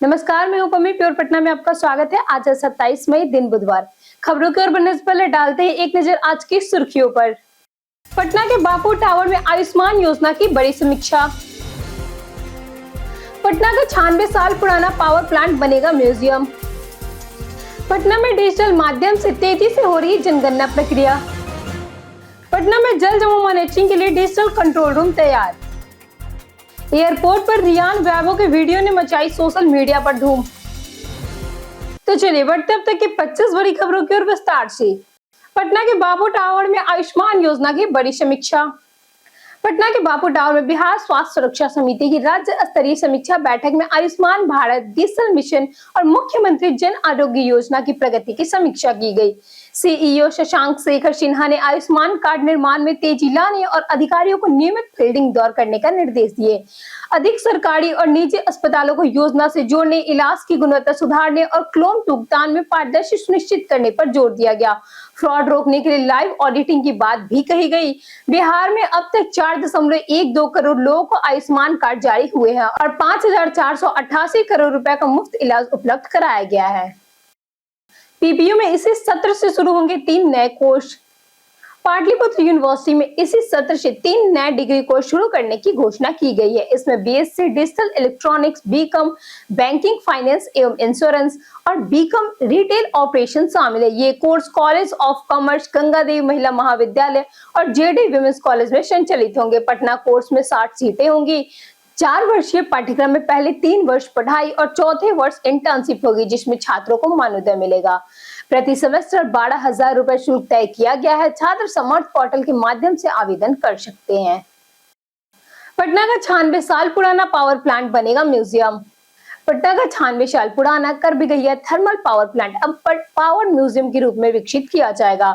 नमस्कार, मैं हूं पम्मी। प्योर पटना में आपका स्वागत है। आज है 27 मई, दिन बुधवार। खबरों की ओर बढ़ने से पहले डालते हैं एक नजर आज की सुर्खियों पर। पटना के बापू टावर में आयुष्मान योजना की बड़ी समीक्षा। पटना का 96 साल पुराना पावर प्लांट बनेगा म्यूजियम। पटना में डिजिटल माध्यम से तेजी से हो रही जनगणना प्रक्रिया। पटना में जल जमाव मॉनिटरिंग के लिए डिजिटल कंट्रोल रूम तैयार। एयरपोर्ट पर रियान वैभव के वीडियो ने मचाई सोशल मीडिया पर धूम। तो चलिए बढ़ते अब तक की 25 बड़ी खबरों की ओर विस्तार से। पटना के बापू टावर में आयुष्मान योजना की बड़ी समीक्षा। पटना के बापू टावर में बिहार स्वास्थ्य सुरक्षा समिति की राज्य स्तरीय समीक्षा बैठक में आयुष्मान भारत डिजिटल मिशन और मुख्यमंत्री जन आरोग्य योजना की प्रगति की समीक्षा की गई। सीईओ शशांक शेखर सिन्हा ने आयुष्मान कार्ड निर्माण में तेजी लाने और अधिकारियों को नियमित फील्डिंग दौर करने का निर्देश दिए। अधिक सरकारी और निजी अस्पतालों को योजना से जोड़ने, इलाज की गुणवत्ता सुधारने और क्लेम भुगतान में पारदर्शी सुनिश्चित करने पर जोर दिया गया। फ्रॉड रोकने के लिए लाइव ऑडिटिंग की बात भी कही गई। बिहार में अब तक 4.12 करोड़ लोगों को आयुष्मान कार्ड जारी हुए हैं और 5,488 करोड़ रुपए का मुफ्त इलाज उपलब्ध कराया गया है। पीपीयू में इसी सत्र से शुरू होंगे 3 नए कोर्स। पाटलिपुत्र यूनिवर्सिटी में इसी सत्र से 3 नए डिग्री कोर्स शुरू करने की घोषणा की गई है। इसमें BSc digital electronics, BCom banking finance एवं इंश्योरेंस और बीकॉम रिटेल ऑपरेशन शामिल है। ये course college of commerce, Ganga Devi Mahila Mahavidyalaya और जेडी विमेंस कॉलेज में संचालित होंगे। पटना कोर्स में 60 सीटें होंगी। 4 वर्षीय पाठ्यक्रम में पहले 3 वर्ष पढ़ाई और चौथे वर्ष इंटर्नशिप होगी, जिसमें छात्रों को मानोदय मिलेगा। प्रति सेमेस्टर 12,000 रुपए शुल्क तय किया गया है। छात्र समर्थ पोर्टल के माध्यम से आवेदन कर सकते हैं। पटना का 96 साल पुराना पावर प्लांट बनेगा म्यूजियम। पटना का 96 साल पुराना करबिगहिया थर्मल पावर प्लांट अब पावर म्यूजियम के रूप में विकसित किया जाएगा।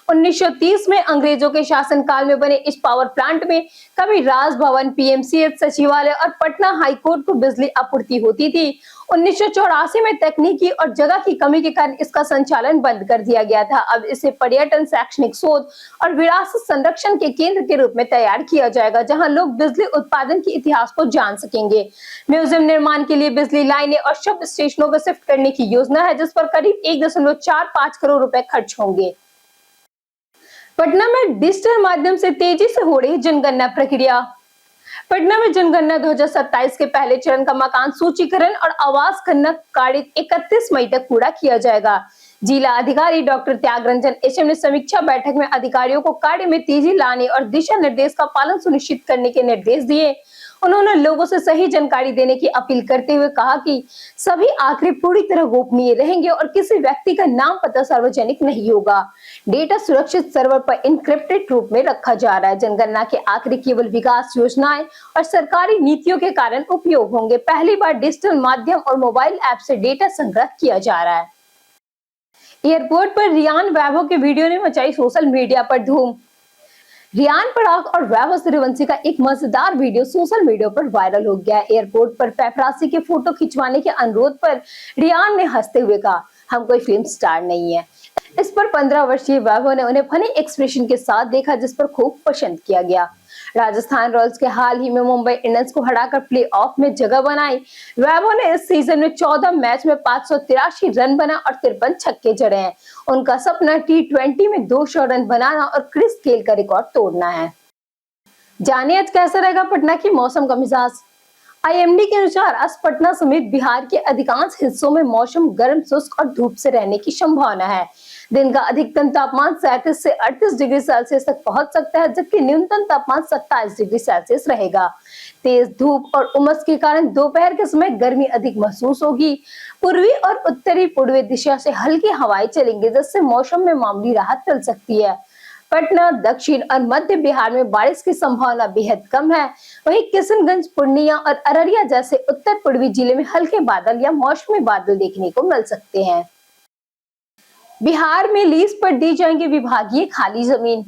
1930 में अंग्रेजों के शासनकाल में बने इस पावर प्लांट में कभी राजभवन, पीएमसीएच, सचिवालय और पटना हाईकोर्ट को बिजली आपूर्ति होती थी। 1984 में तकनीकी और जगह की कमी के कारण इसका संचालन बंद कर दिया गया था। अब इसे पर्यटन, शैक्षणिक शोध और विरासत संरक्षण के केंद्र के रूप में तैयार किया जाएगा, जहां लोग बिजली उत्पादन के इतिहास को जान सकेंगे। म्यूजियम निर्माण के लिए बिजली लाइनें और सब स्टेशनों को शिफ्ट करने की योजना है, जिस पर करीब 1.45 करोड़ रुपए खर्च होंगे। पटना में डिजिटल माध्यम से तेजी से हो रही जनगणना प्रक्रिया। पटना में जनगणना 2027 के पहले चरण का मकान सूचीकरण और आवास गणना कार्य 31 मई तक पूरा किया जाएगा। जिला अधिकारी डॉक्टर त्यागरंजन एचएम ने समीक्षा बैठक में अधिकारियों को कार्य में तेजी लाने और दिशा निर्देश का पालन सुनिश्चित करने के निर्देश दिए। उन्होंने लोगों से सही जानकारी देने की अपील करते हुए कहा कि सभी आंकड़े पूरी तरह गोपनीय रहेंगे और किसी व्यक्ति का नाम पता सार्वजनिक नहीं होगा। डेटा सुरक्षित सर्वर पर इनक्रिप्टेड रूप में रखा जा रहा है। जनगणना के आंकड़े केवल विकास योजनाएं और सरकारी नीतियों के कारण उपयोग होंगे। पहली बार डिजिटल माध्यम और मोबाइल ऐप से डेटा संग्रह किया जा रहा है। एयरपोर्ट पर रियान वैभव के वीडियो ने मचाई सोशल मीडिया पर धूम। रियान पराग और वैभव सूर्यवंशी का एक मजेदार वीडियो सोशल मीडिया पर वायरल हो गया। एयरपोर्ट पर पेपरासी के फोटो खिंचवाने के अनुरोध पर रियान ने हंसते हुए कहा, हम कोई फिल्म स्टार नहीं है। इस पर 15 वर्षीय वैभव ने उन्हें फनी एक्सप्रेशन के साथ देखा, जिस पर खूब पसंद किया गया। राजस्थान रॉयल्स के हाल ही में मुंबई इंडियंस को हराकर प्लेऑफ में जगह बनाई। वैभव ने इस सीजन में 14 मैच में 583 रन बना और 53 छक्के जड़े हैं। उनका सपना T20 में 200 रन बनाना और क्रिस गेल का रिकॉर्ड तोड़ना है। जानिए आज कैसा रहेगा पटना की मौसम का मिजाज। आईएमडी के अनुसार आज पटना समेत बिहार के अधिकांश हिस्सों में मौसम गर्म, शुष्क और धूप से रहने की संभावना है। दिन का अधिकतम तापमान 37 से 38 डिग्री सेल्सियस तक पहुंच सकता है, जबकि न्यूनतम तापमान 27 डिग्री सेल्सियस रहेगा। तेज धूप और उमस के कारण दोपहर के समय गर्मी अधिक महसूस होगी। पूर्वी और उत्तरी पूर्वी दिशा से हल्की हवाएं चलेंगी, जिससे मौसम में मामूली राहत मिल सकती है। पटना, दक्षिण और मध्य बिहार में बारिश की संभावना बेहद कम है। वहीं किशनगंज, पूर्णिया और अररिया जैसे उत्तर पूर्वी जिले में हल्के बादल या मौसमी बादल देखने को मिल सकते हैं। बिहार में लीज पर दी जाएंगी विभागीय खाली जमीन।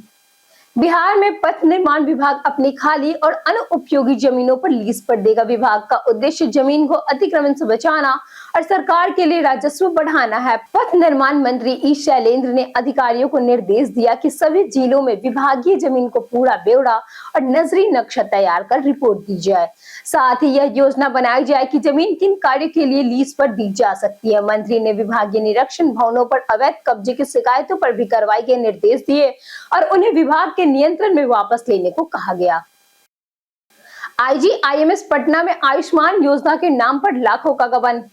बिहार में पथ निर्माण विभाग अपनी खाली और अनुपयोगी जमीनों पर लीज पर देगा। विभाग का उद्देश्य जमीन को अतिक्रमण से बचाना और सरकार के लिए राजस्व बढ़ाना है। पथ निर्माण मंत्री ई शैलेंद्र ने अधिकारियों को निर्देश दिया कि सभी जिलों में विभागीय जमीन को पूरा ब्यौरा और नजरी नक्शा तैयार कर रिपोर्ट दी जाए। साथ ही यह योजना बनाई जाए कि जमीन किन कार्यों के लिए लीज पर दी जा सकती है। मंत्री ने विभागीय निरीक्षण भवनों पर अवैध कब्जे की शिकायतों पर भी कार्रवाई के निर्देश दिए और उन्हें विभाग के नियंत्रण में वापस लेने को कहा गया। IGIMS पटना में आयुष्मान योजना के नाम पर लाखों का गबन।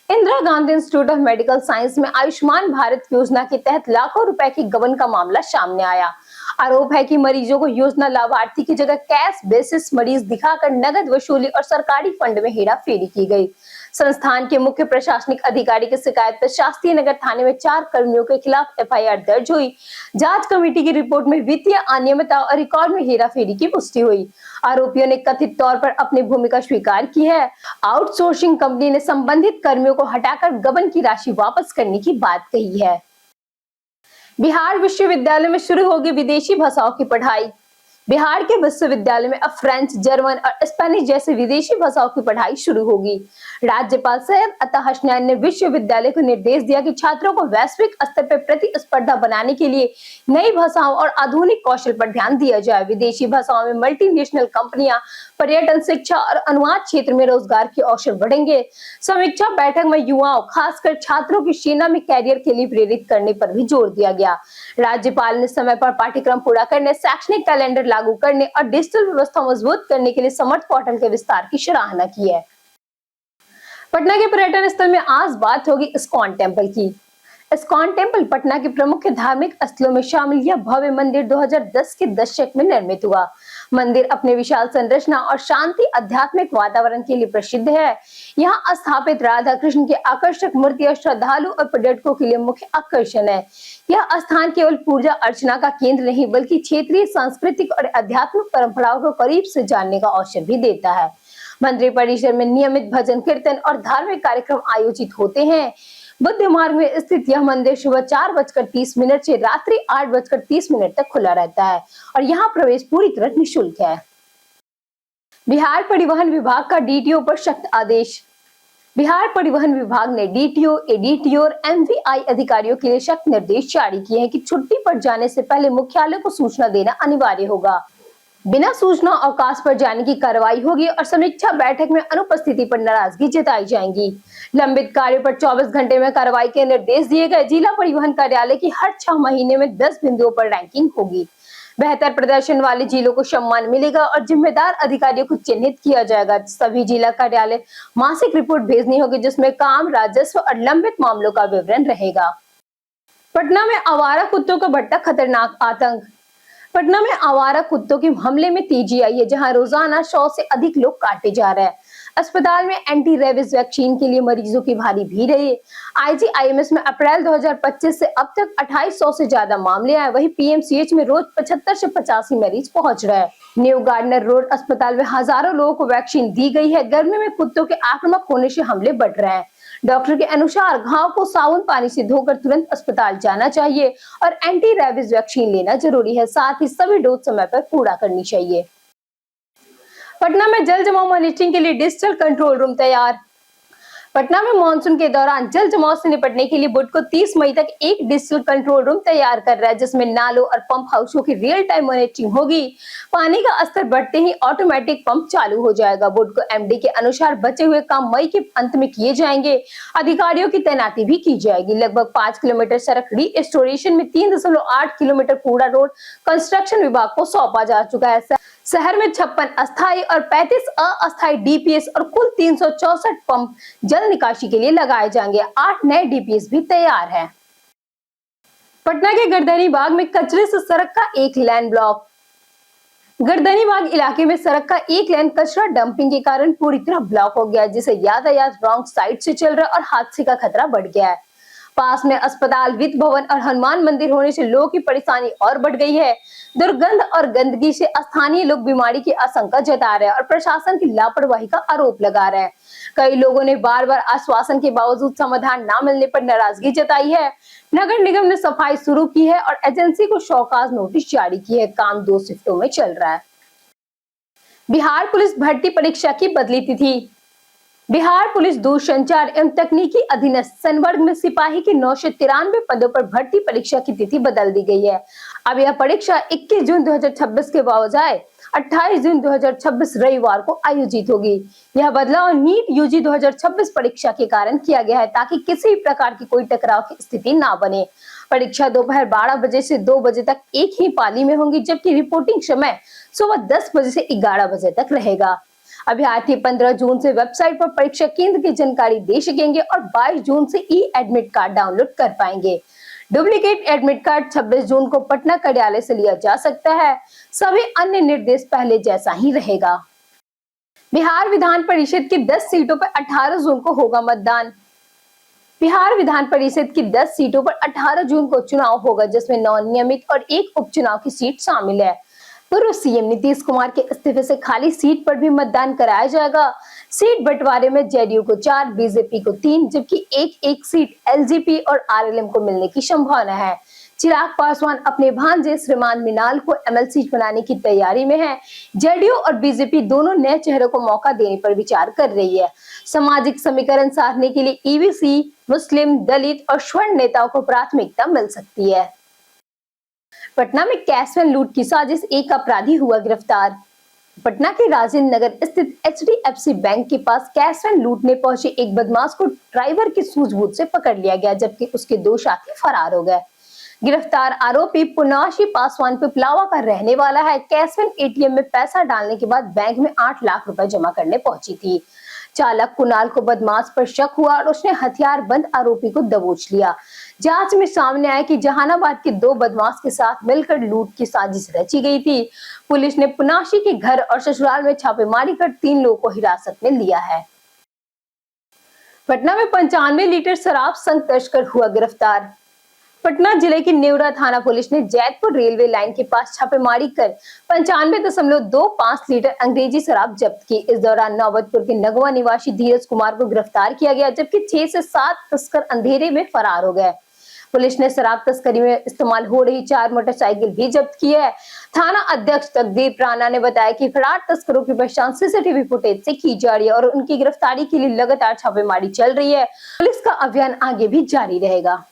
Indira Gandhi institute of medical science में आयुष्मान भारत योजना के तहत लाखों रुपए की गबन का मामला सामने आया। आरोप है कि मरीजों को योजना लाभार्थी की जगह कैश बेसिस मरीज दिखाकर नगद वसूली और सरकारी फंड में हेराफेरी की गई। संस्थान के मुख्य प्रशासनिक अधिकारी की शिकायत पर शास्त्री नगर थाने में 4 कर्मियों के खिलाफ FIR दर्ज हुई। जांच कमेटी की रिपोर्ट में वित्तीय अनियमितता और रिकॉर्ड में हेराफेरी की पुष्टि हुई। आरोपियों ने कथित तौर पर अपनी भूमिका स्वीकार की है। आउटसोर्सिंग कंपनी ने संबंधित कर्मियों को हटाकर गबन की राशि वापस करने की बात कही है। बिहार विश्वविद्यालय में शुरू होगी विदेशी भाषाओं की पढ़ाई। बिहार के विश्वविद्यालय में अब फ्रेंच, जर्मन और स्पेनिश जैसी विदेशी भाषाओं की पढ़ाई शुरू होगी। राज्यपाल सैयद अता हसनैन ने विश्वविद्यालय को निर्देश दिया कि छात्रों को वैश्विक स्तर पर प्रतिस्पर्धा बनाने के लिए नई भाषाओं और आधुनिक कौशल पर ध्यान दिया जाए। विदेशी भाषाओं में मल्टीनेशनल कंपनियां, पर्यटन, शिक्षा और अनुवाद क्षेत्र में रोजगार के अवसर बढ़ेंगे। समीक्षा बैठक में युवाओं, खासकर छात्रों की सेना में कैरियर के लिए प्रेरित करने पर भी जोर दिया गया। राज्यपाल ने समय पर पाठ्यक्रम पूरा करने, शैक्षणिक कैलेंडर लागू करने और डिजिटल व्यवस्था मजबूत करने के लिए समर्थ पोर्टल के विस्तार की सराहना की है। पटना के पर्यटन स्थल में आज बात होगी इस्कॉन टेम्पल की। इस्कॉन टेम्पल पटना के प्रमुख धार्मिक स्थलों में शामिल यह भव्य मंदिर 2010 के दशक में निर्मित हुआ। मंदिर अपने विशाल संरचना और शांति आध्यात्मिक वातावरण के लिए प्रसिद्ध है। यहाँ स्थापित राधा कृष्ण की आकर्षक मूर्तियां श्रद्धालु और पर्यटकों के लिए मुख्य आकर्षण है। यह स्थान केवल पूजा अर्चना का केंद्र नहीं बल्कि क्षेत्रीय सांस्कृतिक और आध्यात्मिक परंपराओं को करीब से जानने का अवसर भी देता है। मंदिर परिसर में नियमित भजन कीर्तन और धार्मिक कार्यक्रम आयोजित होते हैं। बुद्ध मार्ग में स्थित यह मंदिर सुबह 4:30 से रात्रि 8:30 तक खुला रहता है और यहाँ प्रवेश पूरी तरह निःशुल्क है। बिहार परिवहन विभाग का DTO पर सख्त आदेश। बिहार परिवहन विभाग ने DTO, ADTO और MVI अधिकारियों के लिए सख्त निर्देश जारी किए हैं कि छुट्टी पर जाने से पहले मुख्यालय को सूचना देना अनिवार्य होगा। बिना सूचना अवकाश पर जाने की कार्रवाई होगी और समीक्षा बैठक में अनुपस्थिति पर नाराजगी जताई जाएगी। लंबित कार्यों पर 24 घंटे में कार्रवाई के निर्देश दिए गए। जिला परिवहन कार्यालय की हर 6 महीने में 10 बिंदुओं पर रैंकिंग होगी। बेहतर प्रदर्शन वाले जिलों को सम्मान मिलेगा और जिम्मेदार अधिकारियों को चिन्हित किया जाएगा। सभी जिला कार्यालय मासिक रिपोर्ट भेजनी होगी जिसमें काम, राजस्व और लंबित मामलों का विवरण रहेगा। पटना में आवारा कुत्तों का बढ़ता खतरनाक आतंक। पटना में आवारा कुत्तों के हमले में तेजी आई है, जहां रोजाना 100 से अधिक लोग काटे जा रहे हैं। अस्पताल में एंटी रेबीज वैक्सीन के लिए मरीजों की भारी भीड़ है। IGIMS में अप्रैल 2025 से अब तक 2800 से ज्यादा मामले आए। वहीं PMCH में रोज 75 से 85 मरीज पहुंच रहे हैं। न्यू गार्डनर रोड अस्पताल में हजारों लोगों को वैक्सीन दी गई है। गर्मी में कुत्तों के आक्रामक होने से हमले बढ़ रहे हैं। डॉक्टर के अनुसार घाव को साबुन पानी से धोकर तुरंत अस्पताल जाना चाहिए और एंटी रेबीज वैक्सीन लेना जरूरी है। साथ ही सभी डोज समय पर पूरा करनी चाहिए। पटना में जल जमाव मॉनिटरिंग के लिए डिजिटल कंट्रोल रूम तैयार। पटना में मानसून के दौरान जल जमाव से निपटने के लिए बुध को 30 मई तक एक डिजिटल कंट्रोल रूम तैयार कर रहा है, जिसमें नालों और पंप हाउसों की रियल टाइम मॉनिटरिंग होगी। पानी का स्तर बढ़ते ही ऑटोमेटिक पंप चालू हो जाएगा। बुध को MD के अनुसार बचे हुए काम मई के अंत में किए जाएंगे। अधिकारियों की तैनाती भी की जाएगी। लगभग 5 किलोमीटर सड़क रीस्टोरेशन में 3.8 किलोमीटर कूड़ा रोड कंस्ट्रक्शन विभाग को सौंपा जा चुका है। शहर में 56 अस्थायी और 35 अस्थायी DPS और कुल 364 पंप जल निकासी के लिए लगाए जाएंगे। 8 नए DPS भी तैयार हैं। पटना के गर्दनीबाग में कचरे से सड़क का एक लेन ब्लॉक। गर्दनीबाग इलाके में सड़क का एक लेन कचरा डंपिंग के कारण पूरी तरह ब्लॉक हो गया, जिससे यातायात रॉन्ग साइड से चल रहा है और हादसे का खतरा बढ़ गया है। पास में अस्पताल, वित्त भवन और हनुमान मंदिर होने से लोगों की परेशानी और बढ़ गई है। दुर्गंध और गंदगी से स्थानीय लोग बीमारी की आशंका जता रहे हैं और प्रशासन की लापरवाही का आरोप लगा रहे हैं। कई लोगों ने बार बार आश्वासन के बावजूद समाधान न मिलने पर नाराजगी जताई है। नगर निगम ने सफाई शुरू की है और एजेंसी को शौकाज नोटिस जारी की है। काम 2 शिफ्टों में चल रहा है। बिहार पुलिस भर्ती परीक्षा की बदली तिथि। बिहार पुलिस दूरसंचार एवं तकनीकी अधीनस्थ संवर्ग में सिपाही की 993 पदों पर भर्ती परीक्षा की तिथि बदल दी गई है। अब यह परीक्षा 21 जून 2026 के बजाय 28 जून 2026 रविवार को आयोजित होगी। यह बदलाव नीट यूजी 2026 परीक्षा के कारण किया गया है ताकि किसी प्रकार की कोई टकराव की स्थिति ना बने। परीक्षा दोपहर 12 बजे से 2 बजे तक एक ही पाली में होंगी, जबकि रिपोर्टिंग समय सुबह 10 बजे से 11 बजे तक रहेगा। अभ्यर्थी 15 जून से वेबसाइट पर परीक्षा केंद्र की जानकारी दे सकेंगे और 22 जून से ई एडमिट कार्ड डाउनलोड कर पाएंगे। डुप्लीकेट एडमिट कार्ड 26 जून को पटना कार्यालय से लिया जा सकता है। सभी अन्य निर्देश पहले जैसा ही रहेगा। बिहार विधान परिषद की 10 सीटों पर 18 जून को होगा मतदान। बिहार विधान परिषद की 10 सीटों पर 18 जून को चुनाव होगा, जिसमें 9 नियमित और 1 उपचुनाव की सीट शामिल है। पूर्व सीएम नीतीश कुमार के इस्तीफे से खाली सीट पर भी मतदान कराया जाएगा। सीट बंटवारे में जेडीयू को 4, बीजेपी को 3, जबकि एक सीट एलजेपी और आरएलएम को मिलने की संभावना है। चिराग पासवान अपने भांजे श्रीमान मिनाल को एमएलसी बनाने की तैयारी में है। जेडीयू और बीजेपी दोनों नए चेहरों को मौका देने पर विचार कर रही है। सामाजिक समीकरण साधने के लिए ईबीसी, मुस्लिम, दलित और स्वर्ण नेताओं को प्राथमिकता मिल सकती है। पटना में कैश वैन लूट की साजिश, एक अपराधी हुआ गिरफ्तार। पटना के राजेंद्र नगर स्थित एचडीएफसी बैंक के पास कैश वैन लूटने पहुंचे एक बदमाश को ड्राइवर की सूझबूझ से पकड़ लिया गया, जबकि उसके 2 साथी फरार हो गए। गिरफ्तार आरोपी पुनाशी पासवान पिपलावा का रहने वाला है। कैश वैन एटीएम में पैसा डालने के बाद बैंक में 8 लाख रुपए जमा करने पहुंची थी। चालक कुणाल को बदमाश पर शक हुआ और उसने हथियार बंद आरोपी को दबोच लिया। जांच में सामने आया कि जहानाबाद के 2 बदमाश के साथ मिलकर लूट की साजिश रची गई थी। पुलिस ने पुनाशी के घर और ससुराल में छापेमारी कर 3 लोगों को हिरासत में लिया है। पटना में 95 लीटर शराब संग तस्कर हुआ गिरफ्तार। पटना जिले की नेवरा थाना पुलिस ने जैतपुर रेलवे लाइन के पास छापेमारी कर 95.25 लीटर अंग्रेजी शराब जब्त की। इस दौरान नौबतपुर के नगवा निवासी धीरज कुमार को गिरफ्तार किया गया, जबकि 6 से 7 तस्कर अंधेरे में फरार हो गए। पुलिस ने शराब तस्करी में इस्तेमाल हो रही 4 मोटरसाइकिल भी जब्त की है। थाना अध्यक्ष तकदीप राणा ने बताया कि फरार तस्करों की पहचान सीसीटीवी फुटेज से की जा रही है और उनकी गिरफ्तारी के लिए लगातार छापेमारी चल रही है। पुलिस का अभियान आगे भी जारी रहेगा।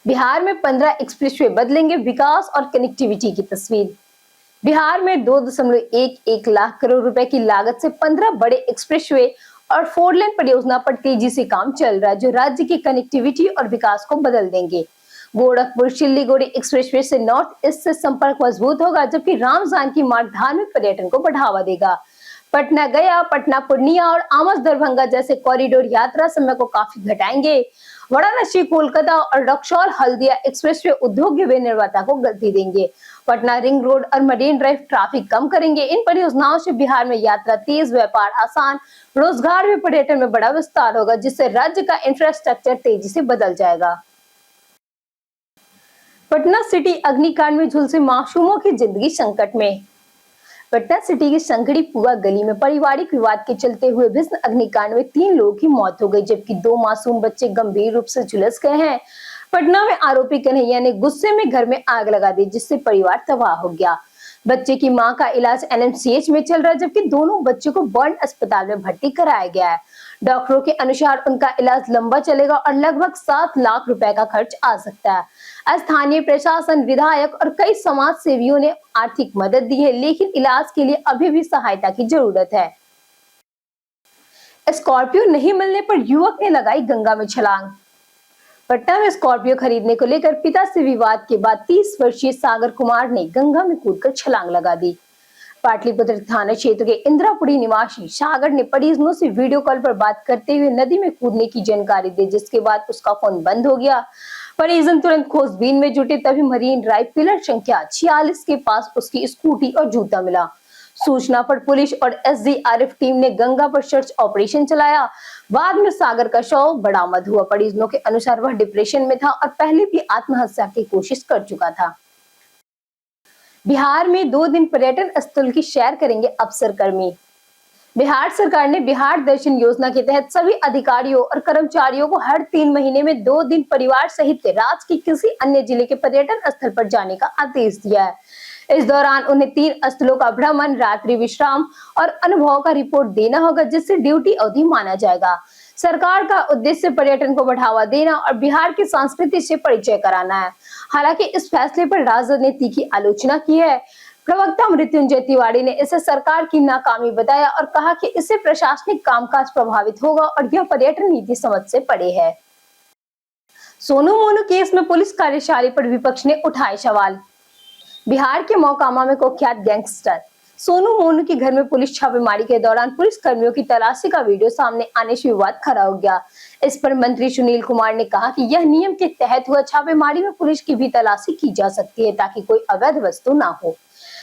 बिहार में 15 एक्सप्रेसवे बदलेंगे विकास और कनेक्टिविटी की तस्वीर। बिहार में 2.11 लाख करोड़ रुपए की लागत से 15 बड़े एक्सप्रेसवे और 4 लेन परियोजना पर तेजी से काम चल रहा है, जो राज्य की कनेक्टिविटी और विकास को बदल देंगे। गोरखपुर सिल्लीगुड़ी एक्सप्रेसवे से नॉर्थ ईस्ट से संपर्क मजबूत होगा, जबकि राम जानकी मार्ग धार्मिक पर्यटन को बढ़ावा देगा। पटना गया, पटना पूर्णिया और आमस दरभंगा जैसे कॉरिडोर यात्रा समय को काफी घटाएंगे। वाराणसी कोलकाता और रक्सौल हल्दिया एक्सप्रेसवे उद्योग निर्माता को गति देंगे। पटना रिंग रोड और मरीन ड्राइव ट्रैफिक कम करेंगे। इन परियोजनाओं से बिहार में यात्रा तेज, व्यापार आसान, रोजगार में, पर्यटन में बड़ा विस्तार होगा, जिससे राज्य का इंफ्रास्ट्रक्चर तेजी से बदल जाएगा। पटना सिटी अग्निकांड में झुलसे मासूमों की जिंदगी संकट में। पटना सिटी की संघड़ी पुआ गली में पारिवारिक विवाद के चलते हुए भीषण अग्निकांड में 3 लोगों की मौत हो गई, जबकि 2 मासूम बच्चे गंभीर रूप से झुलस गए हैं। पटना में आरोपी कन्हैया ने गुस्से में घर में आग लगा दी, जिससे परिवार तबाह हो गया। बच्चे की मां का इलाज एनएमसीएच में चल रहा है, जबकि दोनों बच्चों को बर्न अस्पताल में भर्ती कराया गया है। डॉक्टरों के अनुसार उनका इलाज लंबा चलेगा और लगभग 7 लाख रुपए का खर्च आ सकता है। स्थानीय प्रशासन, विधायक और कई समाज सेवियों ने आर्थिक मदद दी है, लेकिन इलाज के लिए अभी भी सहायता की जरूरत है। स्कॉर्पियो नहीं मिलने पर युवक ने लगाई गंगा में छलांग। पटना में स्कॉर्पियो खरीदने को लेकर पिता से विवाद के बाद 30 वर्षीय सागर कुमार ने गंगा में कूदकर छलांग लगा दी। पाटलिपुत्र थाना क्षेत्र के इंदिरापुरी निवासी सागर ने परिजनों से वीडियो कॉल पर बात करते हुए नदी में कूदने की जानकारी दी, जिसके बाद उसका फोन बंद हो गया। परिजन तुरंत खोजबीन में जुटे, तभी मरीन ड्राइव पिलर संख्या 46 के पास उसकी स्कूटी और जूता मिला। सूचना पर पुलिस और एसडीआरएफ टीम ने गंगा पर सर्च ऑपरेशन चलाया। बाद में सागर का शव बरामद हुआ। परिजनों के अनुसार वह डिप्रेशन में था और पहले भी आत्महत्या की कोशिश कर चुका था। बिहार में 2 दिन पर्यटन स्थल की सैर करेंगे अफसरकर्मी। बिहार सरकार ने बिहार दर्शन योजना के तहत सभी अधिकारियों और कर्मचारियों को हर 3 महीने में 2 दिन परिवार सहित राज्य के किसी अन्य जिले के पर्यटन स्थल पर जाने का आदेश दिया है। इस दौरान उन्हें 3 स्थलों का भ्रमण, रात्रि विश्राम और अनुभव का रिपोर्ट देना होगा, जिससे ड्यूटी अवधि माना जाएगा। सरकार का उद्देश्य पर्यटन को बढ़ावा देना और बिहार की संस्कृति से परिचय कराना है। हालांकि इस फैसले पर राजद ने तीखी आलोचना की है। प्रवक्ता मृत्युंजय तिवारी ने इसे सरकार की नाकामी बताया और कहा कि इससे प्रशासनिक कामकाज प्रभावित होगा और यह पर्यटन नीति समझ से परे है। सोनू मोनू केस में पुलिस कार्यशाला पर विपक्ष ने उठाए सवाल। बिहार के मोकामा में कुख्यात गैंगस्टर सोनू मोनू के घर में पुलिस छापेमारी के दौरान पुलिस कर्मियों की तलाशी का वीडियो सामने आने से विवाद खड़ा हो गया। इस पर मंत्री सुनील कुमार ने कहा कि यह नियम के तहत हुआ छापेमारी में पुलिस की भी तलाशी की जा सकती है ताकि कोई अवैध वस्तु ना हो।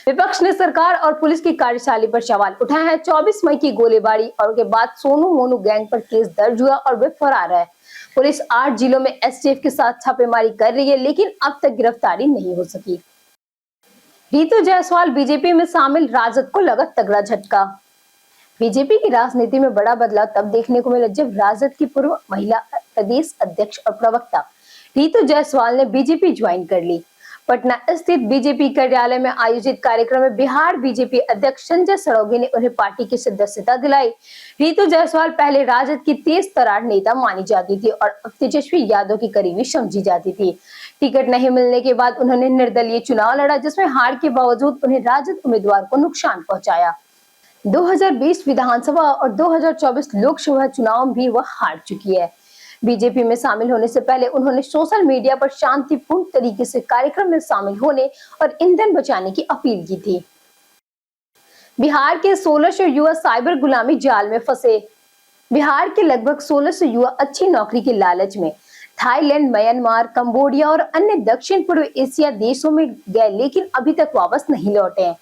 विपक्ष ने सरकार और पुलिस की कार्यशैली पर सवाल उठाए हैं। 24 मई की गोलीबारी और के बाद सोनू मोनू गैंग पर केस दर्ज हुआ और वे फरार है। पुलिस 8 जिलों में एसटीएफ के साथ छापेमारी कर रही है, लेकिन अब तक गिरफ्तारी नहीं हो सकी। रीतू जायसवाल बीजेपी में शामिल, राजद को लगा तगड़ा झटका। बीजेपी की राजनीति में बड़ा बदलाव तब देखने को मिला जब राजद की पूर्व महिला प्रदेश अध्यक्ष और प्रवक्ता रीतू जायसवाल ने बीजेपी ज्वाइन कर ली। पटना स्थित बीजेपी कार्यालय में आयोजित कार्यक्रम में बिहार बीजेपी अध्यक्ष संजय सरोगे ने उन्हें पार्टी की सदस्यता दिलाई। रीतू जायसवाल पहले राजद की तेज तर्रार नेता मानी जाती थी और अब तेजस्वी यादव की करीबी समझी जाती थी। टिकट नहीं मिलने के बाद उन्होंने निर्दलीय चुनाव लड़ा, जिसमें हार के बावजूद उन्हें राजद उम्मीदवार को नुकसान पहुंचाया। 2020 विधानसभा और 2024 लोकसभा चुनाव भी वह हार चुकी है। बीजेपी में शामिल होने से पहले उन्होंने सोशल मीडिया पर शांतिपूर्ण तरीके से कार्यक्रम में शामिल होने और ईंधन बचाने की अपील की थी। बिहार के 1600 युवा साइबर गुलामी जाल में फंसे। बिहार के लगभग 1600 युवा अच्छी नौकरी के लालच में थाईलैंड, म्यांमार, कंबोडिया और अन्य दक्षिण पूर्व एशिया देशों में गए, लेकिन अभी तक वापस नहीं लौटे हैं।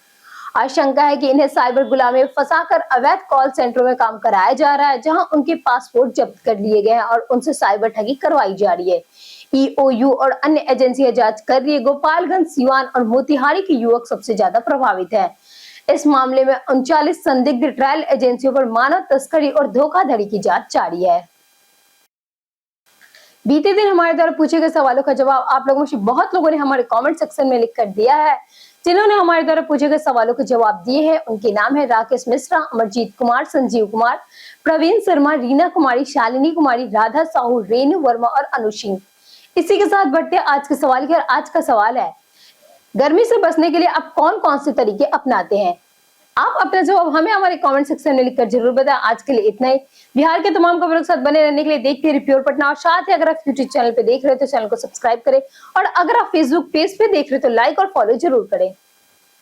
आशंका है कि इन्हें साइबर गुलामी में फंसाकर अवैध कॉल सेंटरों में काम कराया जा रहा है, जहां उनके पासपोर्ट जब्त कर लिए गए हैं और उनसे साइबर ठगी करवाई जा रही है। ईओयू और अन्य एजेंसियां जांच कर रही है। गोपालगंज, सीवान और मोतिहारी के युवक सबसे ज्यादा प्रभावित हैं। इस मामले में 39 संदिग्ध ट्रायल एजेंसियों पर मानव तस्करी और धोखाधड़ी की जांच जारी है। बीते दिन हमारे द्वारा पूछे गए सवालों का जवाब आप लोगों में से बहुत लोगों ने हमारे कमेंट सेक्शन में लिखकर दिया है। जिन्होंने हमारे द्वारा पूछे गए सवालों के जवाब दिए हैं उनके नाम है राकेश मिश्रा, अमरजीत कुमार, संजीव कुमार, प्रवीण शर्मा, रीना कुमारी, शालिनी कुमारी, राधा साहू, रेणु वर्मा और अनु सिंह। इसी के साथ बढ़ते हैं आज के सवाल की। और आज का सवाल है, गर्मी से बचने के लिए आप कौन कौन से तरीके अपनाते हैं? आप अपना जवाब हमें हमारे कमेंट सेक्शन में लिखकर जरूर बताएं। आज के लिए इतना ही। बिहार के तमाम खबरों के साथ बने रहने के लिए देखते रहिए प्योर पटना। और साथ ही अगर आप यूट्यूब चैनल पे देख रहे हो तो चैनल को सब्सक्राइब करें, और अगर आप फेसबुक पेज पे देख रहे हो तो लाइक और फॉलो जरूर करें।